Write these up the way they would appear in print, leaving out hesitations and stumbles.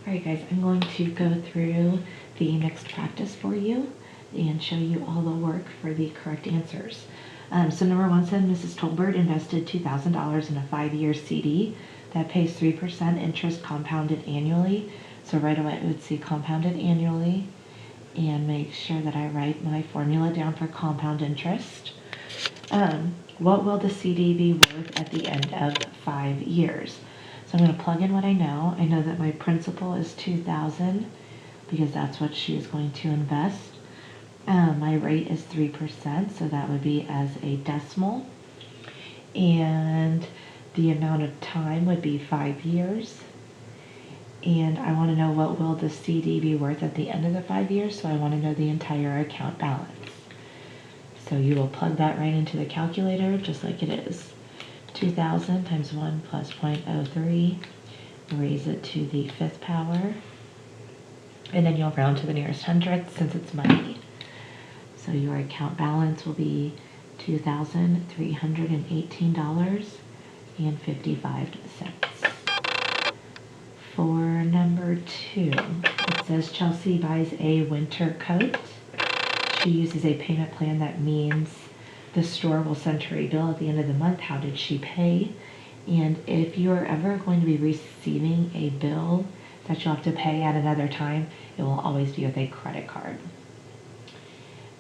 Alright guys, I'm going to go through the next practice for you and show you all the work for the correct answers. So number one said Mrs. Tolbert invested $2,000 in a 5-year CD that pays 3% interest compounded annually. So right away I would see compounded annually and make sure that I write my formula down for compound interest. What will the CD be worth at the end of 5 years? So I'm going to plug in what I know. I know that my principal is $2,000 because that's what she is going to invest. My rate is 3%, so that would be as a decimal. And the amount of time would be 5 years. And I want to know what will the CD be worth at the end of the 5 years, so I want to know the entire account balance. So you will plug that right into the calculator just like it is. 2,000 times 1 plus 0.03, raise it to the 5th power, and then you'll round to the nearest hundredth since it's money. So your account balance will be $2,318.55. For number 2, it says Chelsea buys a winter coat. She uses a payment plan that means the store will send her a bill at the end of the month. How did she pay? And if you're ever going to be receiving a bill that you'll have to pay at another time, it will always be with a credit card.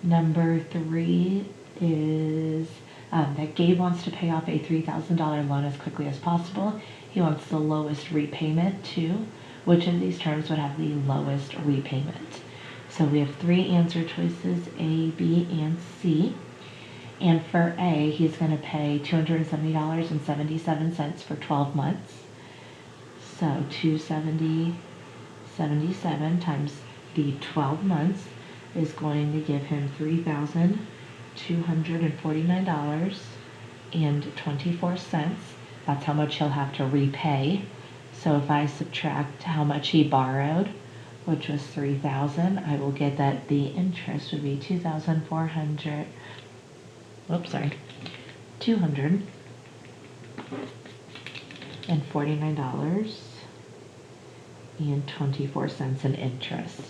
Number 3 is that Gabe wants to pay off a $3,000 loan as quickly as possible. He wants the lowest repayment too. Which of these terms would have the lowest repayment? So we have 3 answer choices, A, B, and C. And for A, he's going to pay $270.77 for 12 months. So 270.77 times the 12 months is going to give him $3,249.24. That's how much he'll have to repay. So if I subtract how much he borrowed, which was $3,000, I will get that the interest would be $249.24 in interest.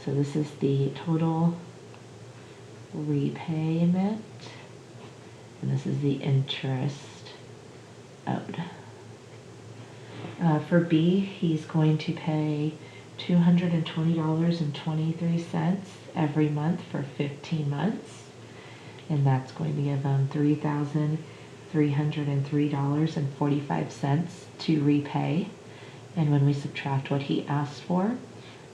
So this is the total repayment, and this is the interest owed. For B, he's going to pay $220.23 every month for 15 months, and that's going to give him $3,303.45 to repay. And when we subtract what he asked for,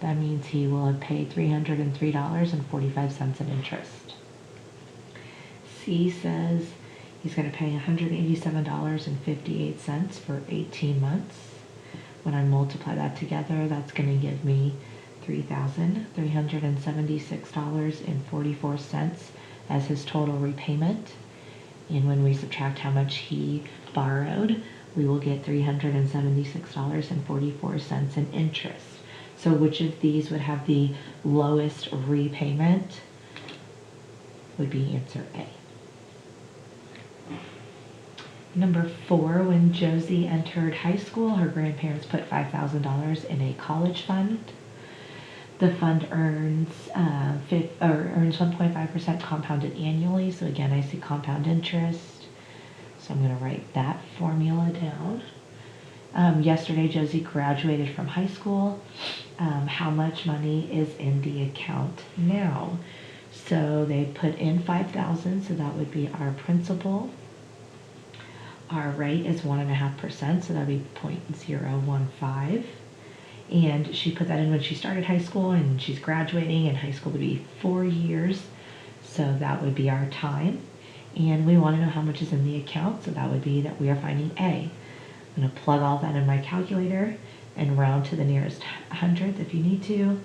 that means he will have paid $303.45 in interest. C says he's going to pay $187.58 for 18 months. When I multiply that together, that's going to give me $3,376.44 as his total repayment. And when we subtract how much he borrowed, we will get $376.44 in interest. So which of these would have the lowest repayment? Would be answer A. Number 4, when Josie entered high school, her grandparents put $5,000 in a college fund. The fund earns 1.5% compounded annually. So again, I see compound interest. So I'm going to write that formula down. Yesterday, Josie graduated from high school. How much money is in the account now? So they put in $5,000, so that would be our principal. Our rate is 1.5%, so that would be 0.015. And she put that in when she started high school, and she's graduating, and high school would be 4 years. So that would be our time. And we want to know how much is in the account, so that would be that we are finding A. I'm going to plug all that in my calculator and round to the nearest hundredth if you need to,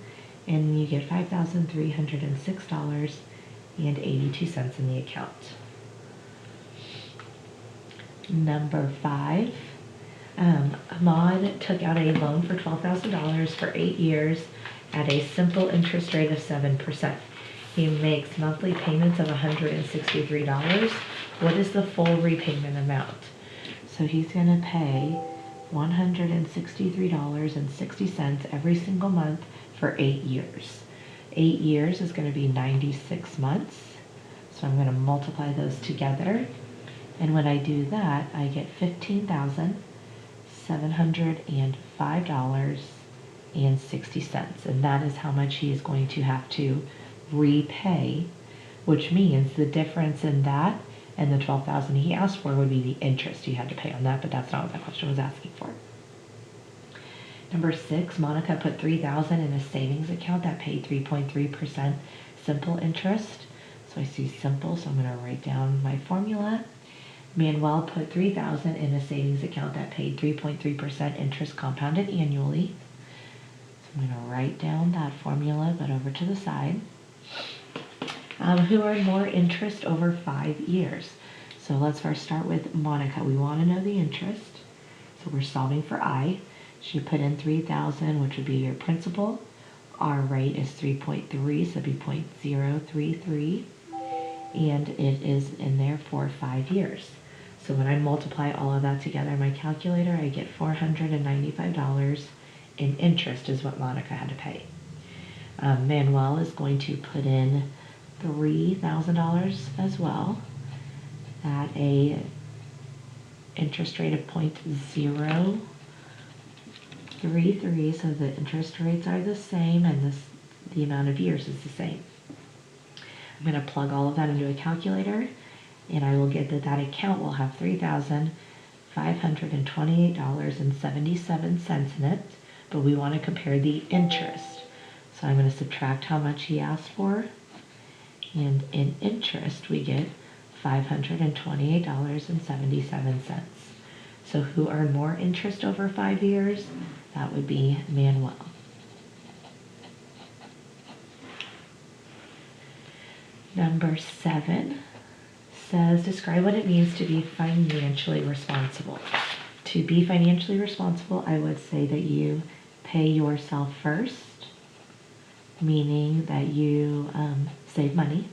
and you get $5,306.82 in the account. Number 5, Ahmad took out a loan for $12,000 for 8 years at a simple interest rate of 7%. He makes monthly payments of $163. What is the full repayment amount? So he's going to pay $163.60 every single month for 8 years. 8 years is going to be 96 months. So I'm going to multiply those together. And when I do that, I get $15,705.60. And that is how much he is going to have to repay, which means the difference in that and the $12,000 he asked for would be the interest he had to pay on that, but that's not what that question was asking for. Number 6, Monica put $3,000 in a savings account that paid 3.3% simple interest. So I see simple, so I'm going to write down my formula. Manuel put $3,000 in a savings account that paid 3.3% interest compounded annually. So I'm going to write down that formula, but over to the side. Who earned more interest over 5 years? So let's first start with Monica. We want to know the interest. So we're solving for I. She put in $3,000, which would be your principal. Our rate is 3.3, so it'd be 0.033. And it is in there for 5 years. So when I multiply all of that together in my calculator, I get $495 in interest is what Monica had to pay. Manuel is going to put in $3,000 as well at a interest rate of 0.033, so the interest rates are the same and the amount of years is the same. I'm going to plug all of that into a calculator, and I will get that account will have $3,528.77 in it, but we want to compare the interest. So I'm going to subtract how much he asked for, and in interest we get $528.77. So who earned more interest over 5 years? That would be Manuel. Number 7 says, describe what it means to be financially responsible. To be financially responsible, I would say that you pay yourself first, meaning that you save money.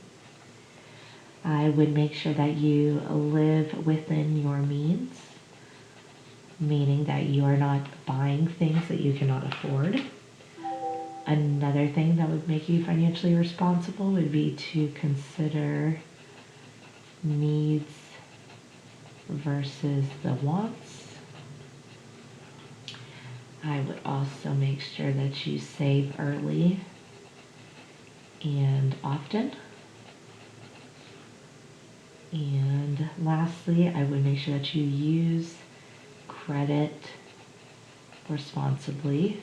I would make sure that you live within your means, meaning that you are not buying things that you cannot afford. Another thing that would make you financially responsible would be to consider needs versus the wants. I would also make sure that you save early and often. And lastly, I would make sure that you use credit responsibly,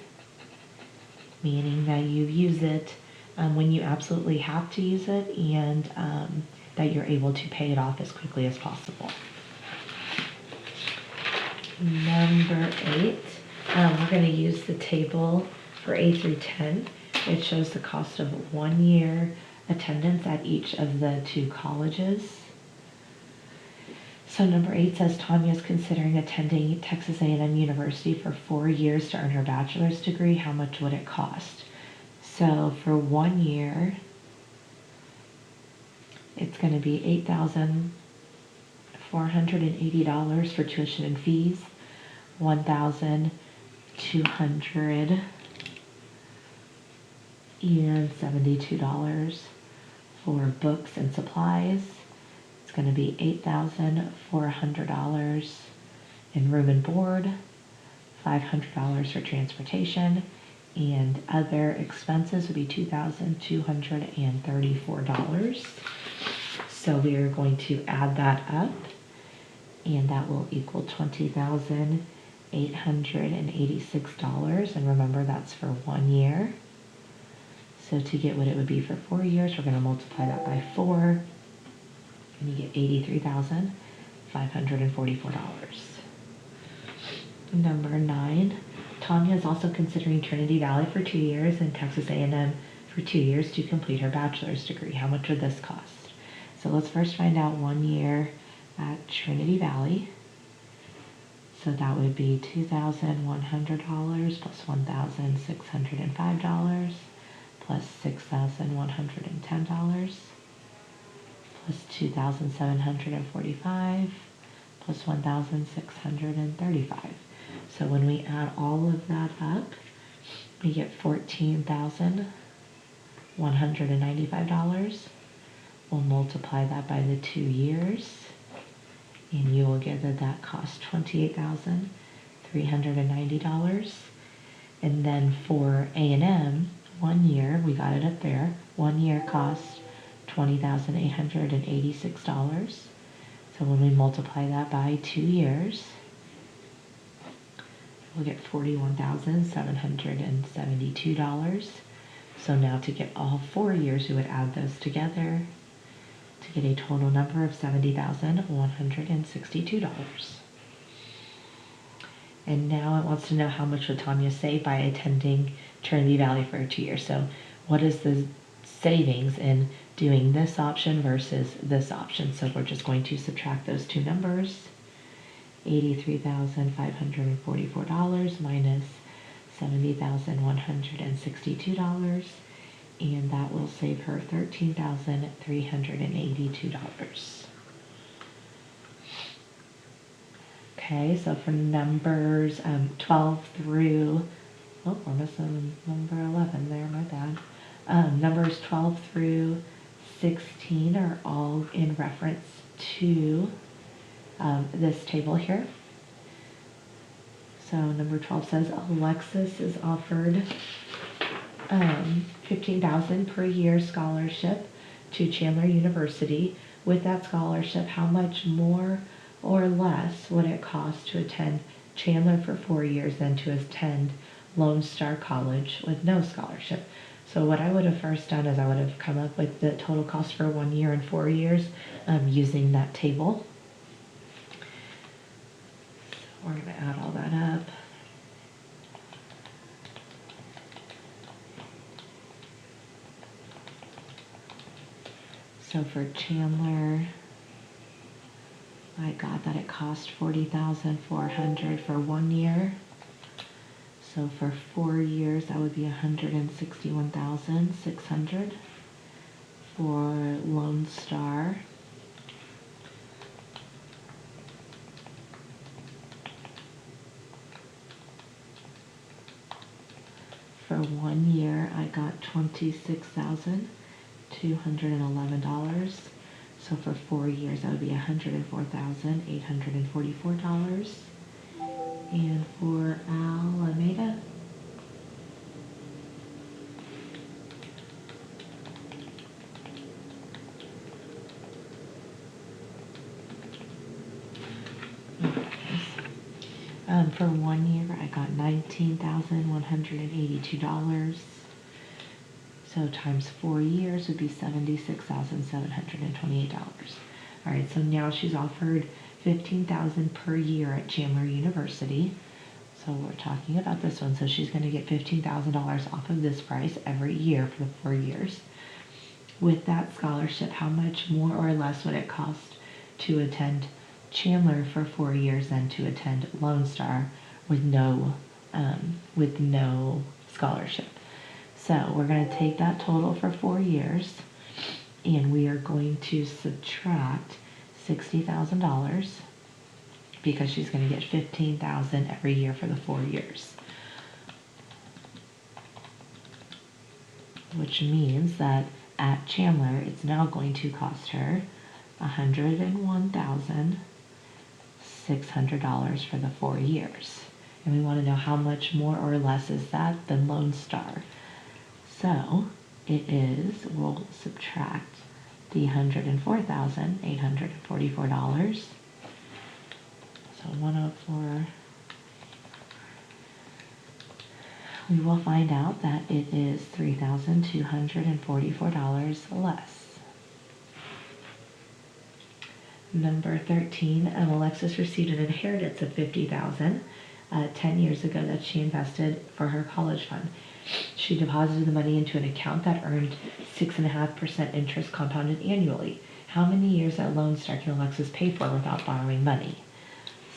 meaning that you use it when you absolutely have to use it, and that you're able to pay it off as quickly as possible. Number 8, we're going to use the table for A through 10. It shows the cost of 1 year attendance at each of the 2 colleges. So number 8 says Tanya is considering attending Texas A&M University for 4 years to earn her bachelor's degree. How much would it cost? So for 1 year, it's going to be $8,480 for tuition and fees, $1,272 for books and supplies. It's going to be $8,400 in room and board, $500 for transportation, and other expenses would be $2,234. So we are going to add that up, and that will equal $20,886. And remember, that's for 1 year. So to get what it would be for 4 years, we're going to multiply that by 4. And you get $83,544. Number 9, Tanya is also considering Trinity Valley for 2 years and Texas A&M for 2 years to complete her bachelor's degree. How much would this cost? So let's first find out 1 year at Trinity Valley. So that would be $2,100 plus $1,605 plus $6,110. Plus $2,745 plus $1,635. So when we add all of that up, we get $14,195. We'll multiply that by the 2 years, and you will get that that costs $28,390. And then for A&M, 1 year, we got it up there, 1 year costs $20,886. So when we multiply that by 2 years, we'll get $41,772. So now to get all 4 years, we would add those together to get a total number of $70,162. And now it wants to know how much would Tanya save by attending Trinity Valley for 2 years. So what is the savings in doing this option versus this option? So we're just going to subtract those two numbers. $83,544 minus $70,162, and that will save her $13,382. Okay, so for numbers 12 through, oh, we're missing number 11 there, my bad. Numbers 12 through 16 are all in reference to this table here. So number 12 says Alexis is offered $15,000 per year scholarship to Chandler University. With that scholarship, how much more or less would it cost to attend Chandler for 4 years than to attend Lone Star College with no scholarship? So what I would have first done is I would have come up with the total cost for 1 year and 4 years using that table. So we're going to add all that up. So for Chandler, I got that it cost $40,400 for 1 year. So for 4 years, that would be $161,600 for Lone Star. For 1 year, I got $26,211. So for 4 years, that would be $104,844. And for Alameda, for 1 year, I got $19,182. So times 4 years would be $76,728. All right, so now she's offered $15,000 per year at Chandler University. So we're talking about this one. So she's going to get $15,000 off of this price every year for the 4 years. With that scholarship, how much more or less would it cost to attend Chandler for 4 years than to attend Lone Star with no scholarship? So we're going to take that total for 4 years, and we are going to subtract $60,000 because she's going to get $15,000 every year for the 4 years. Which means that at Chandler, it's now going to cost her $101,600 for the 4 years. And we want to know how much more or less is that than Lone Star. So it is, we'll subtract the $104,844. So 104. We will find out that it is $3,244 less. Number 13, Alexis received an inheritance of $50,000 10 years ago that she invested for her college fund. She deposited the money into an account that earned 6.5% interest compounded annually. How many years at Lone Star can Alexis pay for without borrowing money?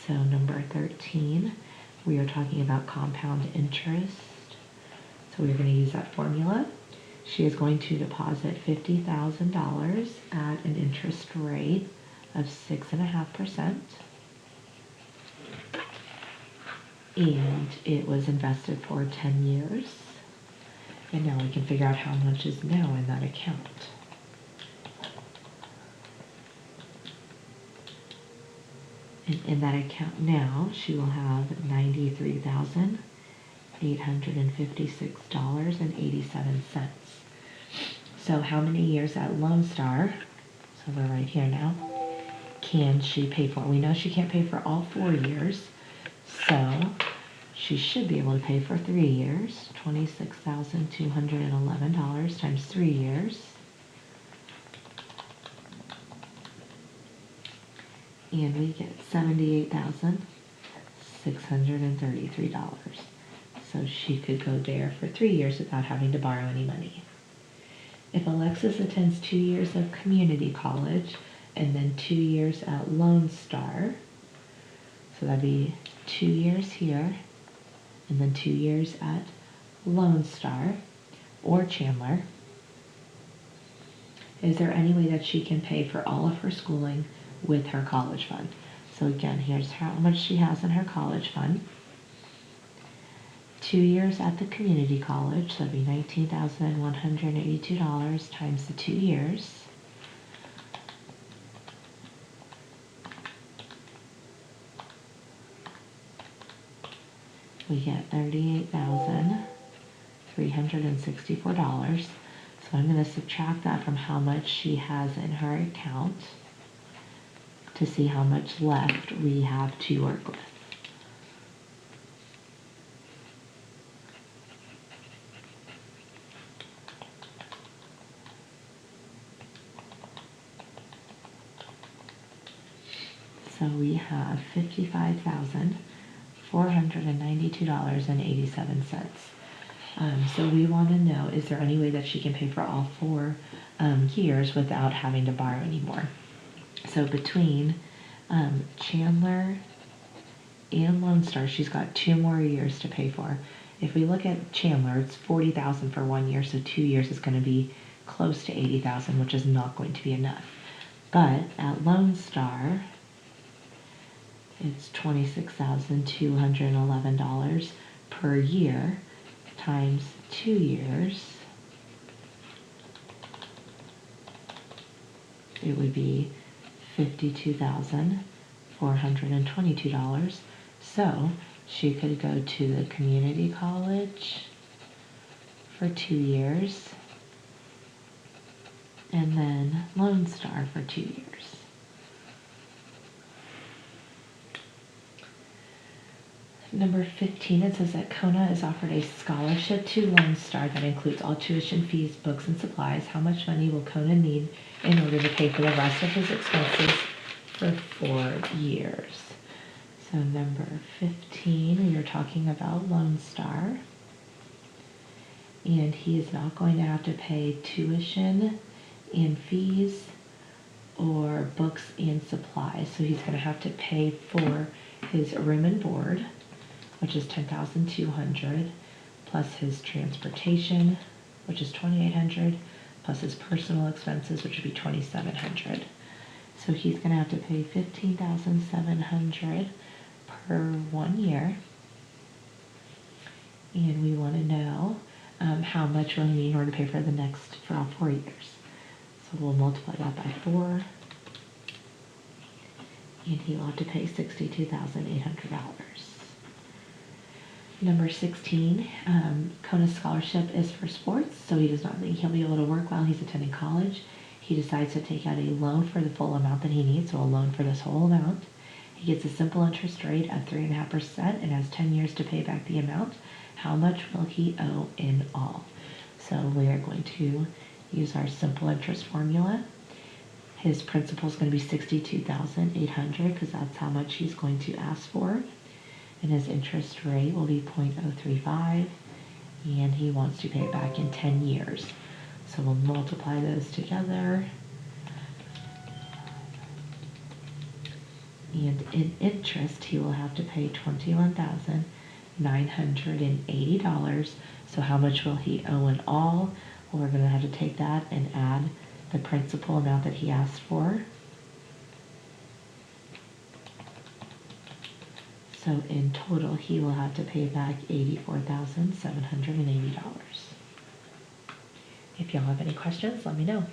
So number 13, we are talking about compound interest. So we're going to use that formula. She is going to deposit $50,000 at an interest rate of 6.5%. and it was invested for 10 years. And now we can figure out how much is now in that account. And in that account now, she will have $93,856.87. So how many years at Lone Star, so we're right here now, can she pay for? We know she can't pay for all 4 years, so she should be able to pay for 3 years. $26,211 times 3 years. And we get $78,633. So she could go there for 3 years without having to borrow any money. If Alexis attends 2 years of community college and then 2 years at Lone Star, so that'd be 2 years here and then 2 years at Lone Star or Chandler, is there any way that she can pay for all of her schooling with her college fund? So again, here's how much she has in her college fund. 2 years at the community college, so that'd be $19,182 times the 2 years. We get $38,364. So I'm going to subtract that from how much she has in her account to see how much left we have to work with. So we have $55,492.87. So we want to know, is there any way that she can pay for all 4 years without having to borrow anymore? So between Chandler and Lone Star, she's got 2 more years to pay for. If we look at Chandler, it's $40,000 for 1 year, so 2 years is going to be close to $80,000, which is not going to be enough. But at Lone Star, it's $26,211 per year times 2 years. It would be $52,422. So she could go to the community college for 2 years and then Lone Star for 2 years. Number 15, it says that Kona is offered a scholarship to Lone Star that includes all tuition fees, books, and supplies. How much money will Kona need in order to pay for the rest of his expenses for 4 years? So number 15, we are talking about Lone Star. And he is not going to have to pay tuition and fees or books and supplies. So he's going to have to pay for his room and board, which is $10,200, plus his transportation, which is $2,800, plus his personal expenses, which would be $2,700. So he's going to have to pay $15,700 per 1 year. And we want to know how much will he need in order to pay for for all 4 years. So we'll multiply that by 4, and he will have to pay $62,800. Number 16, Kona's scholarship is for sports, so he does not think he'll be able to work while he's attending college. He decides to take out a loan for the full amount that he needs, so a loan for this whole amount. He gets a simple interest rate at 3.5% and has 10 years to pay back the amount. How much will he owe in all? So we are going to use our simple interest formula. His principal is going to be $62,800 because that's how much he's going to ask for. And his interest rate will be 0.035, and he wants to pay it back in 10 years. So we'll multiply those together. And in interest, he will have to pay $21,980. So how much will he owe in all? Well, we're going to have to take that and add the principal amount that he asked for. So in total, he will have to pay back $84,780. If y'all have any questions, let me know.